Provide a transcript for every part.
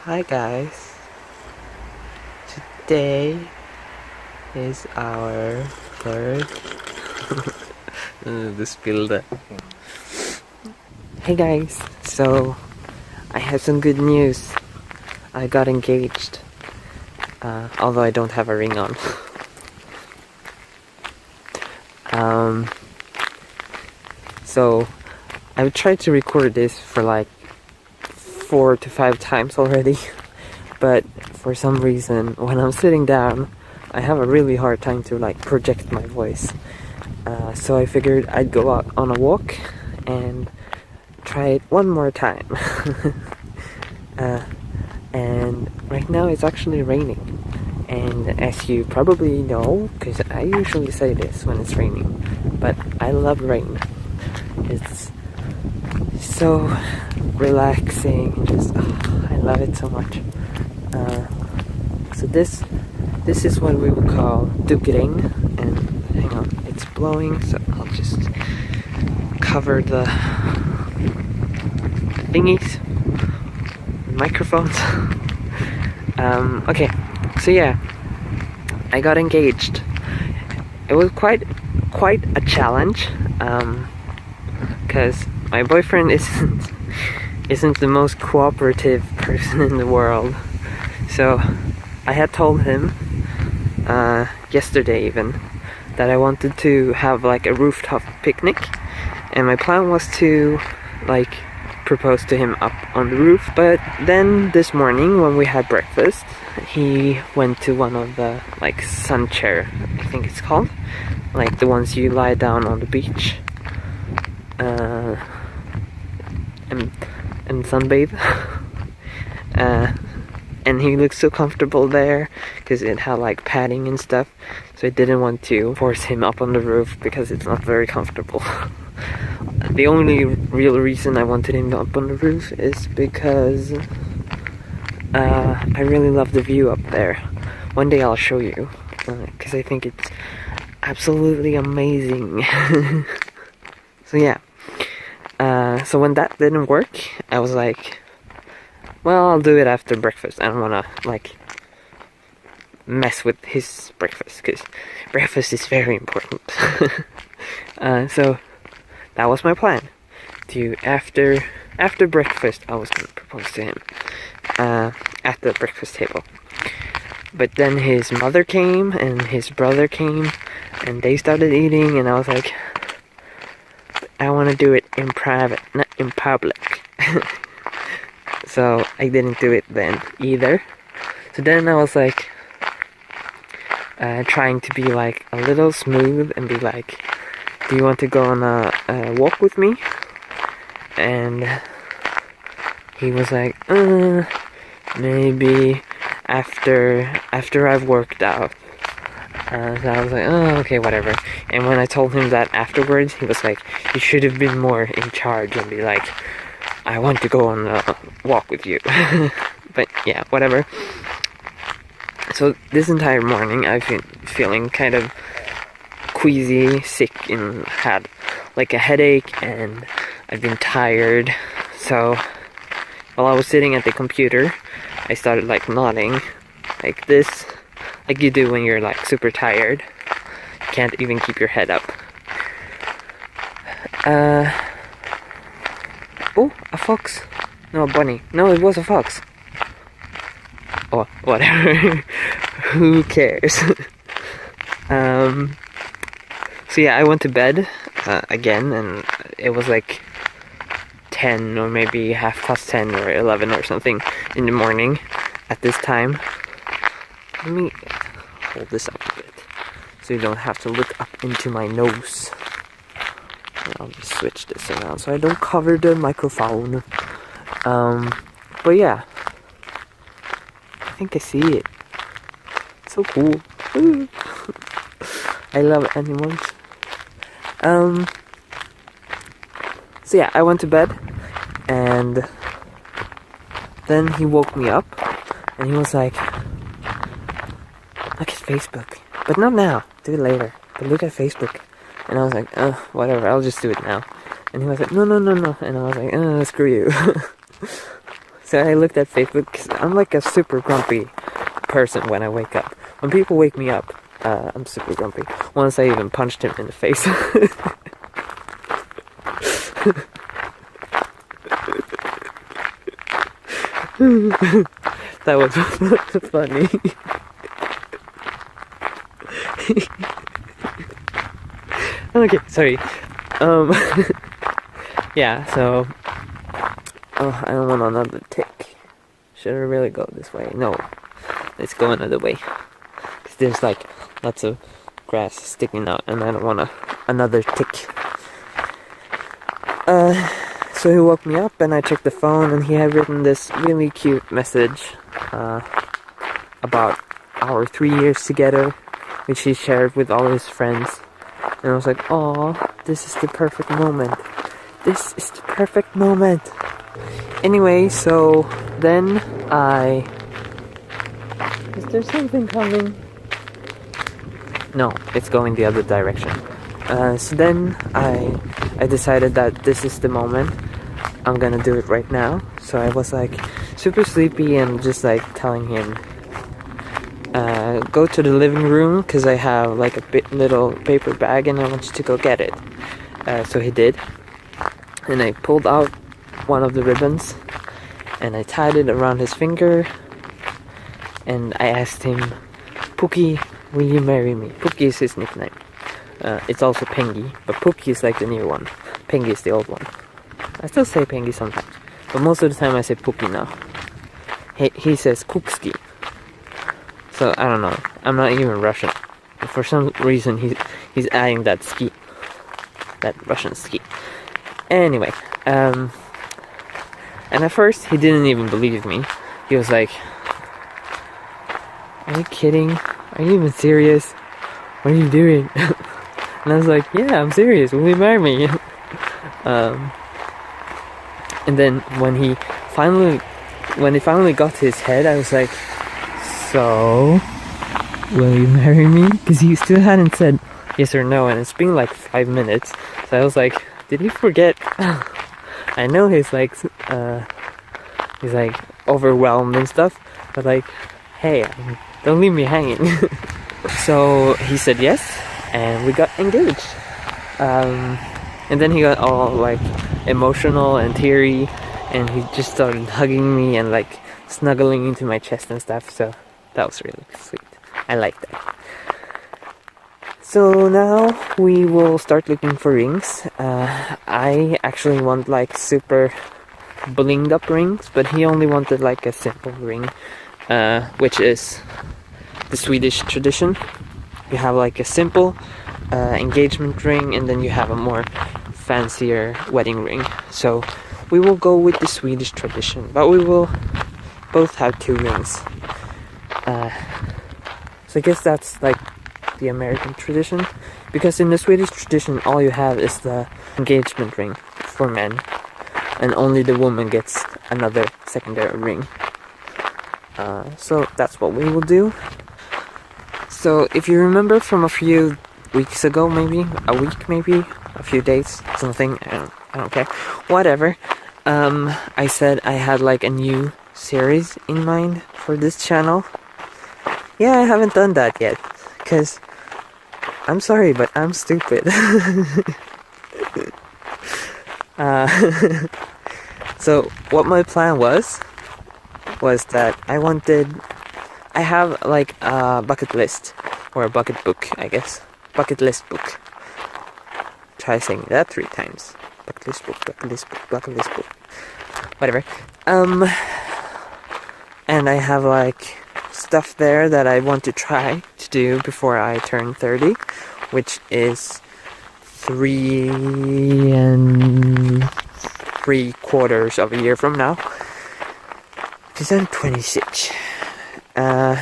Hi guys, today is our third the spill. Hey guys, so I have some good news. I got engaged, although I don't have a ring on. So I've tried to record this for like 4 to 5 times already, but for some reason when I'm sitting down I have a really hard time to like project my voice. So I figured I'd go out on a walk and try it one more time. And right now it's actually raining, and as you probably know, because I usually say this when it's raining, but I love rain. It's so relaxing, just I love it so much. So this is what we would call dugring, and hang on, it's blowing, so I'll just cover the thingies, microphones. Okay, so yeah, I got engaged. It was quite a challenge, because my boyfriend isn't the most cooperative person in the world. So I had told him yesterday even that I wanted to have like a rooftop picnic, and my plan was to like propose to him up on the roof. But then this morning when we had breakfast, he went to one of the like sun chair, I think it's called, like the ones you lie down on the beach and sunbathe. And he looked so comfortable there because it had like padding and stuff, so I didn't want to force him up on the roof because it's not very comfortable. The only real reason I wanted him up on the roof is because I really love the view up there. One day I'll show you, because I think it's absolutely amazing. So yeah, so when that didn't work, I was like, well, I'll do it after breakfast. I don't want to like mess with his breakfast, because breakfast is very important. So that was my plan. After breakfast, I was going to propose to him at the breakfast table. But then his mother came and his brother came, and they started eating, and I was like, I want to do it in private, not in public. So I didn't do it then either. So then I was like trying to be like a little smooth and be like, do you want to go on a walk with me? And he was like, maybe after I've worked out. So I was like, oh, okay, whatever. And when I told him that afterwards, he was like, you should have been more in charge and be like, I want to go on a walk with you. But yeah, whatever. So this entire morning I've been feeling kind of queasy, sick, and had like a headache, and I've been tired. So while I was sitting at the computer, I started like nodding like this, like you do when you're like super tired. You can't even keep your head up. Oh, a fox. No, a bunny. No, it was a fox. Oh, whatever. Who cares? So yeah, I went to bed again, and it was like 10 or maybe 10:30 or 11 or something in the morning at this time. Let me hold this up a bit so you don't have to look up into my nose. I'll just switch this around so I don't cover the microphone. But yeah, I think I see it. So cool. I love animals. So yeah, I went to bed, and then he woke me up, and he was like, look at Facebook. But not now, do it later. But look at Facebook. And I was like, whatever, I'll just do it now. And he was like, no. And I was like, screw you. So I looked at Facebook because I'm like a super grumpy person when I wake up. When people wake me up, I'm super grumpy. Once I even punched him in the face. That was funny. Okay, sorry. Yeah, so oh, I don't want another tick. Should I really go this way? No, let's go another way. Cause there's like lots of grass sticking out, and I don't want another tick. So he woke me up, and I checked the phone, and he had written this really cute message about our 3 years together, which he shared with all his friends. And I was like, "Aw, this is the perfect moment. This is the perfect moment." Anyway, so then is there something coming? No, it's going the other direction. So then I decided that this is the moment. I'm gonna do it right now. So I was like super sleepy and just like telling him, go to the living room because I have like a little paper bag and I want you to go get it. So he did. And I pulled out one of the ribbons and I tied it around his finger. And I asked him, "Pookie, will you marry me?" Pookie is his nickname. It's also Pengi, but Pookie is like the new one. Pengi is the old one. I still say Pengi sometimes, but most of the time I say Pookie now. He says Kukski. So I don't know. I'm not even Russian. But for some reason he's adding that ski, that Russian ski. Anyway, and at first he didn't even believe me. He was like, "Are you kidding? Are you even serious? What are you doing?" And I was like, "Yeah, I'm serious. Will you marry me?" And then when he finally got to his head, I was like, "So, will you marry me?" Because he still hadn't said yes or no, and it's been like 5 minutes. So I was like, did he forget? I know he's like overwhelmed and stuff, but like, hey, don't leave me hanging. So he said yes, and we got engaged. And then he got all like emotional and teary, and he just started hugging me and like snuggling into my chest and stuff. So that was really sweet. I like that. So now we will start looking for rings. I actually want like super blinged up rings, but he only wanted like a simple ring, which is the Swedish tradition. You have like a simple engagement ring, and then you have a more fancier wedding ring. So we will go with the Swedish tradition, but we will both have 2 rings. So I guess that's like the American tradition, because in the Swedish tradition all you have is the engagement ring for men, and only the woman gets another secondary ring. So that's what we will do. So if you remember from a few weeks ago, maybe a week, maybe a few days, something, I don't care, whatever, I said I had like a new series in mind for this channel. Yeah, I haven't done that yet, because I'm sorry, but I'm stupid. So what my plan was that I have like a bucket list, or a bucket book, I guess. Bucket list book. Try saying that 3 times. Bucket list book, bucket list book, bucket list book. Whatever. And I have like stuff there that I want to try to do before I turn 30, which is 3 3/4 of a year from now, because I'm 26. And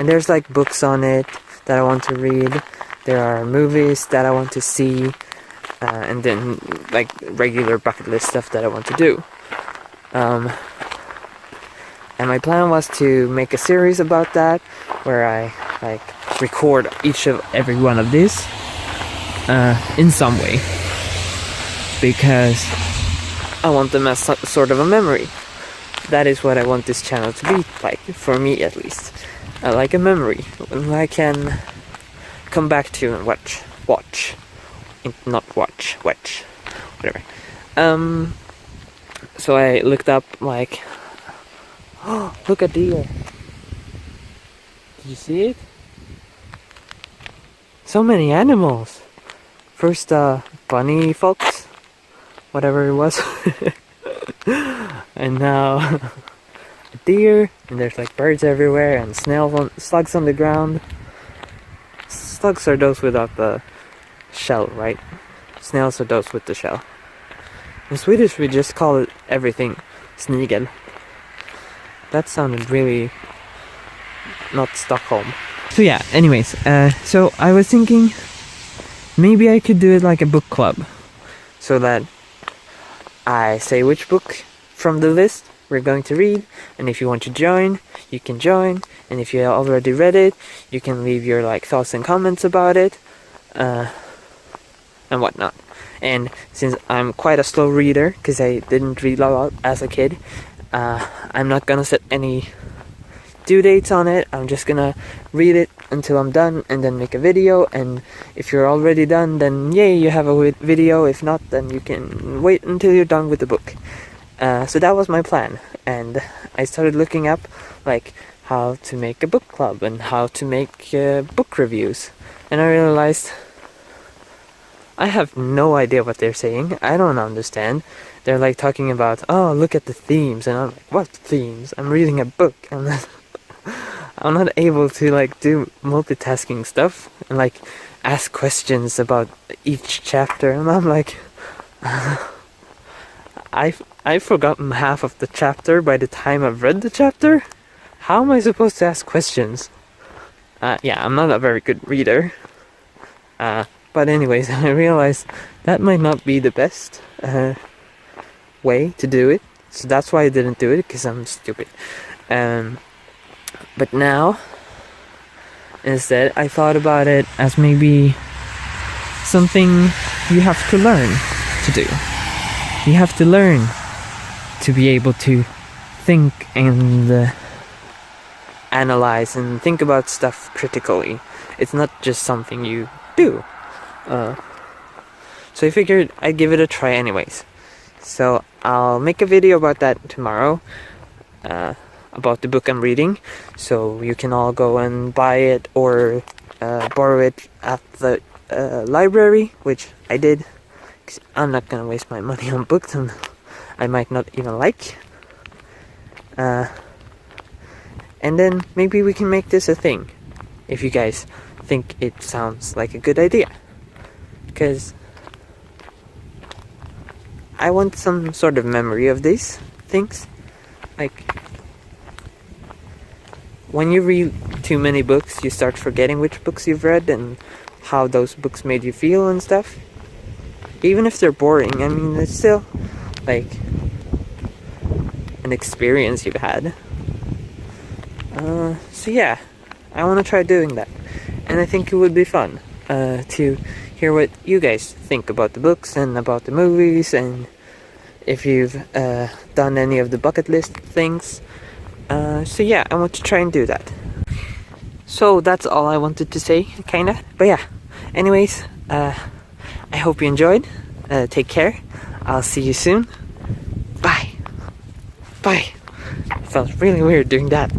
there's like books on it that I want to read. There are movies that I want to see, and then like regular bucket list stuff that I want to do. And my plan was to make a series about that, where I like record every one of these in some way, because I want them as sort of a memory. that is what I want this channel to be like, for me at least. Like a memory, I can come back to and watch, whatever. So I looked up like, oh, look at deer. Did you see it? So many animals. First, bunny folks, whatever it was, and now a deer, and there's like birds everywhere, and slugs on the ground. Slugs are those without the shell, right? Snails are those with the shell. In Swedish, we just call it everything snigel. That sounded really not Stockholm. So yeah, anyways, so I was thinking maybe I could do it like a book club, so that I say which book from the list we're going to read, and if you want to join, you can join, and if you already read it, you can leave your like thoughts and comments about it, and whatnot. And since I'm quite a slow reader, because I didn't read a lot as a kid, I'm not gonna set any due dates on it. I'm just gonna read it until I'm done and then make a video, and if you're already done, then yay, you have a video. If not, then you can wait until you're done with the book. So that was my plan, and I started looking up like how to make a book club and how to make book reviews, and I realized I have no idea what they're saying. I don't understand. They're like talking about, oh, look at the themes, and I'm like, what themes? I'm reading a book. I'm not able to like do multitasking stuff and like ask questions about each chapter, and I'm like, I've forgotten half of the chapter by the time I've read the chapter. How am I supposed to ask questions? Yeah, I'm not a very good reader. But anyways, I realized that might not be the best way to do it, so that's why I didn't do it, because I'm stupid. But now, instead, I thought about it as maybe something you have to learn to do. You have to learn to be able to think and analyze and think about stuff critically. It's not just something you do. So I figured I'd give it a try anyways. So I'll make a video about that tomorrow, about the book I'm reading, so you can all go and buy it or borrow it at the library, which I did, because I'm not gonna waste my money on books and I might not even like. And then maybe we can make this a thing, if you guys think it sounds like a good idea. Because I want some sort of memory of these things. Like, when you read too many books, you start forgetting which books you've read and how those books made you feel and stuff. Even if they're boring, I mean, it's still like an experience you've had. So yeah, I want to try doing that, and I think it would be fun to hear what you guys think about the books and about the movies, and if you've done any of the bucket list things. So yeah, I want to try and do that. So that's all I wanted to say, kinda. But yeah, anyways, I hope you enjoyed. Take care. I'll see you soon. Bye. Bye. It felt really weird doing that.